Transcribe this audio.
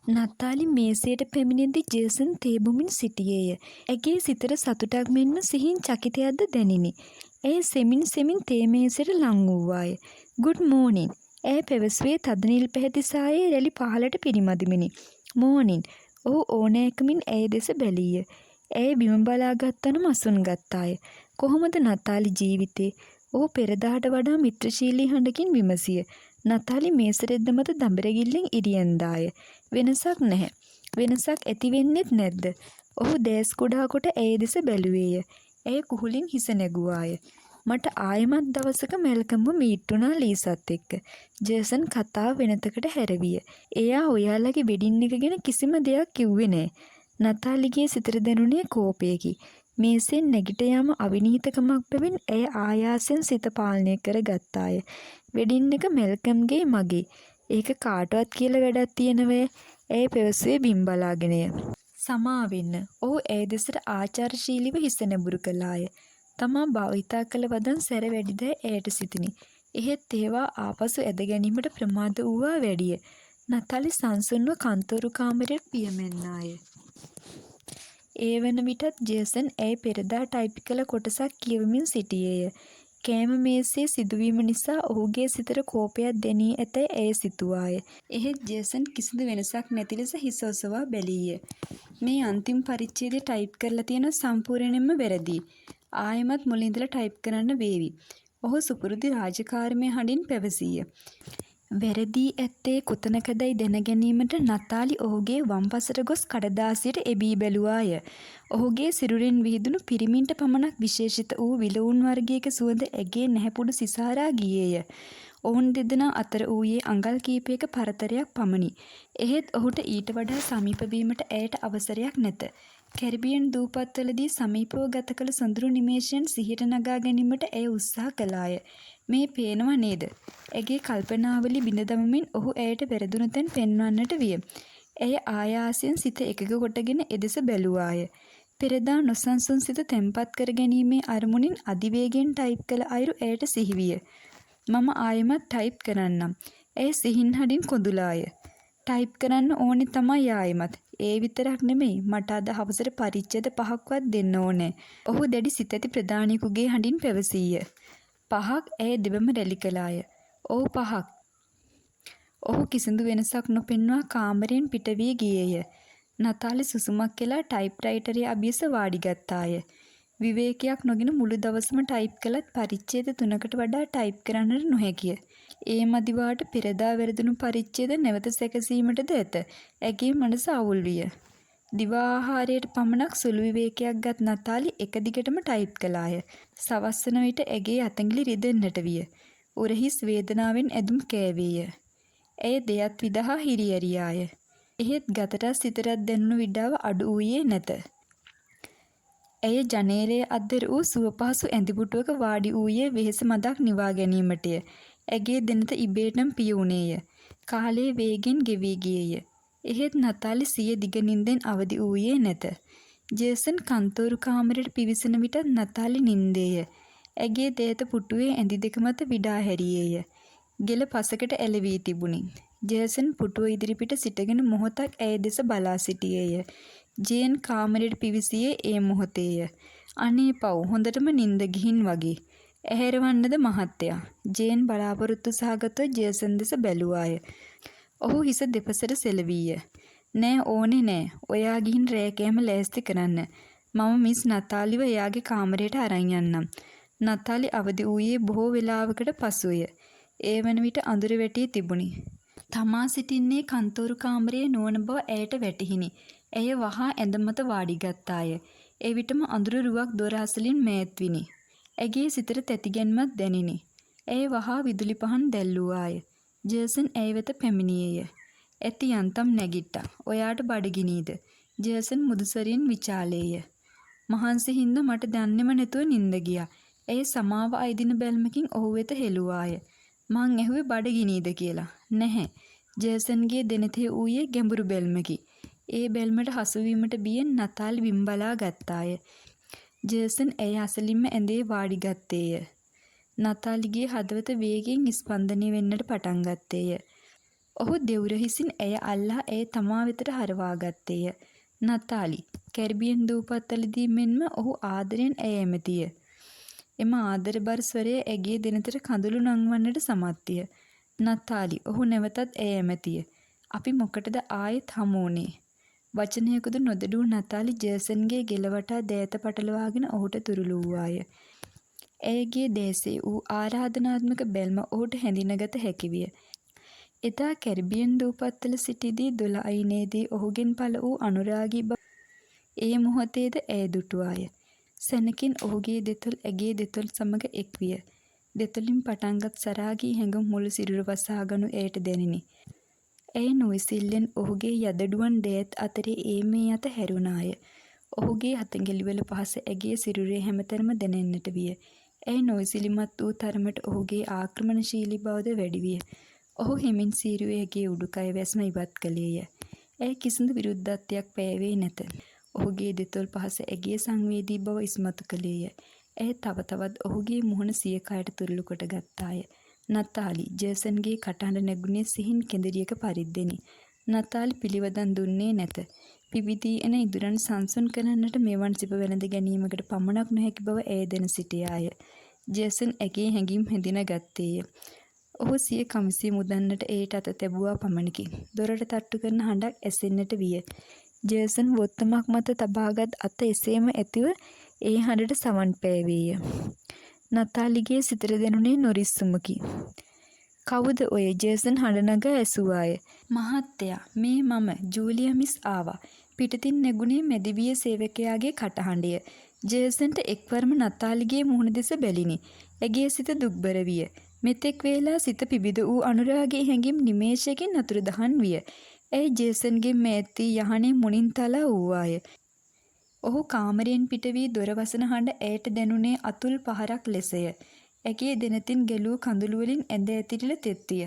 නතාලි මේසයට පැමිණෙද්දී ජේසන් තේ බොමින් සිටියේය. ඇගේ සිතට සතුටක් මෙන්ම සිහින් චකිතයක්ද දැනිනි. ඇය සෙමින් සෙමින් තේ මේසයට ලං වූවාය. "ගුඩ් මෝනින්" ඇය පැවසුවේ තද නිල් පැහැති සායේ රැලි පහළට පිරිමදිමිනි. "මෝනින්" ඔහු ඕනෑකමින් ඇය දෙස බැලීය. ඇය බිම බලා ගත්තනම අසුන් ගත්තාය. "කොහොමද නතාලි ජීවිතේ?" ඔහු පෙරදාට වඩා මිත්‍රශීලී හඬකින් විමසිය. නතාලි මේස රෙද්ද මත දඹරැගිල්ලෙන් ඉරියන් දාය. "වෙනසක් නැහැ." "වෙනසක් ඇති වෙන්නෙත් නැද්ද?" ඔහු දෑස් කුඩා කොට ඇය දෙස බැලුවේය. ඇය කුහුලින් හිස නැගුවාය. "මට ආයෙමත් දවසක මැල්කම්ව මීට් වුණා ලීසත් එක්ක." ජේසන් කතාව වෙනතකට හැරවිය. "එයා ඔයාලගේ වෙඩින් එක ගැන කිසිම දෙයක් කිව්වේ නෑ." නතාලිගේ සිතට දැනුනේ කෝපයකි. මේසෙන් නැගිට යාම අවිනීතකමක් බැවින් ඇය ආයාසයෙන් සිත පාලනය කර ගත්තාය. "වෙඩින් එක මැල්කම්ගේ මගේ. ඒක කාටවත් කියලා වැඩක් තියෙනවෑ." ඇය පැවසුවේ බිම් බලාගෙනය. "සමාවෙන්න." ඔහු ඇය දෙසට ආචාරශීලීව හිස නැඹුරු කළාය. තමා භාවිතා කළ වදන් සැර වැඩිදැයි ඇයට සිතිණි. එහෙත් ඒවා ආපසු ඇද ගැනීමට ප්‍රමාද වූවා වැඩිය. නතාලි සංසුන්ව කන්තෝරු කාමරයට පියමැන්නාය. ඒ වන විටත් ජේසන් ඇය පෙරදා ටයිප් කළ කොටසක් කියවමින් සිටියේය. කෑම මේසේ සිදුවීම නිසා ඔහුගේ සිතට කෝපයක් දැනී ඇතැයි ඇය සිතුවාය. එහෙත් ජේසන් කිසිදු වෙනසක් නැති ලෙස හිස ඔසවා බැලීය. "මේ අන්තිම පරිච්ඡේදය ටයිප් කරලා තියෙනවා සම්පූර්ණයෙන්ම වැරදියි. ආයෙමත් මුලින් ඉඳලා ටයිප් කරන්න වේවි." ඔහු සුපුරුදු රාජකාරිමය හඬින් පැවසීය. වැරදී ඇත්තේ කොතනකදැයි දැන ගැනීමට නතාලි ඔහුගේ වම්පසට ගොස් කඩදාසියට එබී බැලුවාය. ඔහුගේ සිරුරෙන් විහිදුණු පිරිමින්ට පමණක් විශේෂිත වූ විලවුන් වර්ගයක සුවඳ ඇගේ නැහැපුඩු සිසාරා ගියේය. ඔවුන් දෙදෙනා අතර වූයේ අඟල් කීපයක පරතරයක් පමණි. එහෙත් ඔහුට ඊට වඩා සමීප වීමට ඇයට අවසරයක් නැත. කැරිබියන් දූපත්වලදී සමීපව ගත කළ සොඳුරු නිමේෂයන් සිහියට නගා ගැනීමට ඇය උත්සාහ කළාය. "මේ පේනවා නේද?" ඇගේ කල්පනාවලි බිඳ දමමින් ඔහු ඇයට වැරදුණු තැන් පෙන්වන්නට විය. ඇය ආයාසයෙන් සිත එකඟ කොටගෙන එදෙස බැලුවාය. පෙරදා නොසන්සුන් සිත තැන්පත් කර ගැනීමේ අරමුණින් අධිවේගයෙන් ටයිප් කළ අයුරු ඇයට සිහිවිය. "මම ආයෙමත් ටයිප් කරන්නම්." ඇය සිහින් හඬින් කොඳුලාය. "ටයිප් කරන්න ඕනෙ තමයි ආයෙමත්. ඒ විතරක් නෙමෙයි මට අද හවසට පරිච්ඡේද 5ක්වත් දෙන්න ඕනෑ." ඔහු දැඩි සිත් ඇති ප්‍රධානියෙකුගේ හඬින් පැවසීය. "5ක්?" ඇය දෙබම රැලි කළාය. "ඔව් 5ක්." ඔහු කිසිදු වෙනසක් නොපෙන්වා කාමරයෙන් පිට වී ගියේය. නතාලි සුසුමක් කෙලා ටයිප් රයිටරයේ අභියස වාඩිගත්තාය. විවේකයක් නොගෙන මුළු දවසම ටයිප් කළත් පරිච්ඡේද 3කට වඩා ටයිප් කරන්නට නොහැකිය. ඒ මදිවාට පෙරදා වැරදුණු පරිච්ඡේද නැවත සැකසීමටද ඇත. ඇගේ මනස අවුල් විය. දිවා ආහාරයට පමණක් සුළු විවේකයක් ගත් නතාලි එක දිගටම ටයිප් කළාය. සවස් වන විට ඇගේ අතැඟිලි රිදෙන්නට විය. උරහිස් වේදනාවෙන් ඇදුම් කෑවේය. ඇය දෙයත් විදහා හිරිහැරියාය. එහෙත් ගතටත් සිතටත් දැනුණු විඩාව අඩු වූයේ නැත. ඇය ජනේලයේ අද්දර වූ සුවපහසු ඇඳිපුටුවක වාඩි වූයේ වෙහෙස මදක් නිවා ගැනීමටය. ඇගේ දෙනත ඉබේටම පිය වුණේය. කාලය වේගෙන් ගෙවී ගියේය. එහෙත් නතාලි සිය දිග නින්දෙන් අවදි වූයේ නැත. ජේසන් කන්තෝරු කාමරයට පිවිසෙන විටත් නතාලි නින්දේය. ඇගේ දෑත පුටුවේ ඇඳි දෙක මත විඩා හැරියේය. ගෙල පසකට ඇලවී තිබුණි. ජේසන් පුටුව ඉදිරිපිට සිටගෙන මොහොතක් ඇය දෙස බලා සිටියේය. ජේන් කාමරයට පිවිසියේ ඒ මොහොතේය. "අනේ පව් හොඳටම නින්ද ගිහින් වගේ." "ඇහැරවන්නද මහත්තයා?" ජේන් බලාපොරොත්තු සහගතව ජේසන් දෙස බැලුවාය. ඔහු හිස දෙපසට සෙලවීය. "නෑ ඕනේ නෑ. ඔයා ගිහින් රෑ කෑම ලෑස්ති කරන්න. මම මිස් නතාලිව එයාගේ කාමරයට අරන් යන්නම්." නතාලි අවදි වූයේ බොහෝ වේලාවකට පසුවය. ඒ වන විට අඳුර වැටී තිබුණි. තමා සිටින්නේ කන්තෝරු කාමරයේ නොවන බව ඇයට වැටහිණි. ඇය වහා ඇඳ මත වාඩිගත්තාය. එවිටම අඳුර රුවක් දොර අසලින් මෑත් විණි. ඇගේ සිතට තැතිගැන්මක් දැනිනි. ඇය වහා විදුලි පහන් දැල්ලුවාය. ජේසන් ඇය වෙත පැමිණියේය. "ඇති යන්තම් නැගිට්ටා. ඔයාට බඩගිනීද?" ජේසන් මුදුසරියෙන් විචාලේය. "මහන්සි හින්දා මට දන්නෙම නැතුව නින්ද ගියා." ඇය සමාව අයදින බැල්මකින් ඔහු වෙත හෙළුවාය. "මං ඇහුවේ බඩගිනීද කියලා." "නැහැ." ජේසන්ගේ දෙනෙතේ ඌයේ ගැඹුරු බැල්මකි. ඒ බැල්මට හසුවීමට බියෙන් නතාලි බිම් බලා ගත්තාය. ජේසන් ඇය අසලින්ම ඇඳේ වාඩිගත්තේය. නතාලිගේ හදවත වේගයෙන් ස්පන්දනය වෙන්නට පටන් ගත්තේය. ඔහු දෙව්රහිසින් ඇය අල්ලා ඇය තමා වෙතට හරවා ගත්තේය. නතාලි කැරිබියන් දූපත්වලදී මෙන්ම ඔහු ආදරයෙන් ඇය ඇමතිය. එම ආදරබර ස්වරය ඇගේ දෙනතට කඳුළු නංවන්නට සමත්ය. නතාලි ඔහු නැවතත් ඇය ඇමතිය. අපි මොකටද ආයෙත් හමු වුණේ? වචනයකුද නොදැඩූ නතාලි ජේසන්ගේ ගෙල වටා දෑත පටලවාගෙන ඔහුට තුරුළු වූවාය. ඇයගේ දේශේ වූ ආරාධනාත්මක බැල්ම ඔහුට හැඳිනගත හැකි විය. එදා කැරිබියන් දූපත්වල සිටියදී 12 අයිනේදී ඔහුගෙන් පළ වූ අනුරාගී බව ඒ මොහොතේද ඇය දුටුවාය. සැනකින් ඔහුගේ දෙතොල් ඇගේ දෙතොල් සමග එක් විය. දෙතොලින් පටන්ගත් සරාගී හැඟුම් මුළු සිරුර වසා ගනු ඇයට දැනිනි. ඇය නොඉසිල්ලෙන් ඔහුගේ යදඩුවන් දෑත් අතරේ ඒ මේ අත හැරුණාය. ඔහුගේ හතගෙලිවල පහස ඇගේ සිරුරේ හැමතැනම දැනෙන්නට විය. ඇය නොඉසිලිමත් වූ තරමට ඔහුගේ ආක්‍රමණශීලී බවද වැඩි විය. ඔහු හෙමින් සීරුවේ ඇගේ උඩුකය වැස්ම ඉවත් කළේය. ඇය කිසිදු විරුද්ධත්වයක් පෑවේ නැත. ඔහුගේ දෙතොල් පහස ඇගේ සංවේදී බව ඉස්මතු කළේය. ඇය තව තවත් ඔහුගේ මුහුණ සිය කයට තුරුළු කොට ගත්තාය. නතාලි ජේසන්ගේ කටහඬ නැගුණේ සිහින් කෙඳිරියක පරිද්දෙනි. නතාලි පිළිවදන් දුන්නේ නැත. පිබිදී එන ඉදුරන් සංසුන් කරන්නට මෙවන් සිප වැළඳ ගැනීමකට පමණක් නොහැකි බව ඇය දැන සිටියාය. ජේසන් ඇගේ හැඟීම් හැඳින ගත්තේය. ඔහු සිය කමිසය මුදන්නට එයට අත තැබුවා පමණකි. දොරට තට්ටු කරන හඬක් ඇසෙන්නට විය. ජේසන් වොත්තමක් මත තබාගත් අත එසේම ඇතිව ඒ හඬට සවන් පෑවේය. නතාලිගේ සිතට දැනුනේ නොරිස්සුමකි. කවුද ඔය? ජේසන් හඬ නගා ඇසුවාය. මහත්තයා මේ මම ජූලියා මිස් ආවා. පිටතින් නැගුණේ මැදිවිය සේවකයාගේ කටහඬය. ජේසන්ට එක්වරම නතාලිගේ මුහුණ දෙස බැලිනි. ඇගේ සිත දුක්බර විය. මෙතෙක් වේලා සිත පිබිද වූ අනුරාගී හැඟීම් නිමේෂයකින් අතුරුදහන් විය. ඇය ජේසන්ගේ මෑත් වී යහනේ මුණින් තලා වූවාය. ඔහු කාමරයෙන් පිට වී දොර වසන හඬ ඇයට දැනුනේ අතුල් පහරක් ලෙසය. ඇගේ දෙනතින් ගැලූ කඳුළු වලින් ඇඳ ඇතිරිලා තෙත්විය.